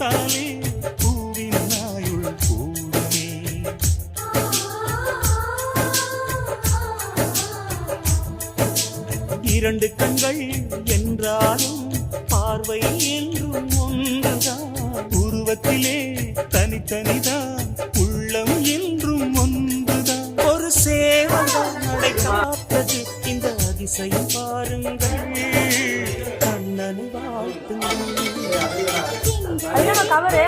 பார்த்தாலே பூவின் நாயுள் கூடுமே. இரண்டு கண்கள் என்றாலும் பார்வை என்றும் ஒன்றுதான். உருவத்திலே தனித்தனிதான், உள்ளம் என்றும் ஒன்றுதான். ஒரு சேவதான் நடை காப்பது இந்த அதிசயம் பாருங்கள். கண்ணனை வாழ்த்துங்கள். கவரு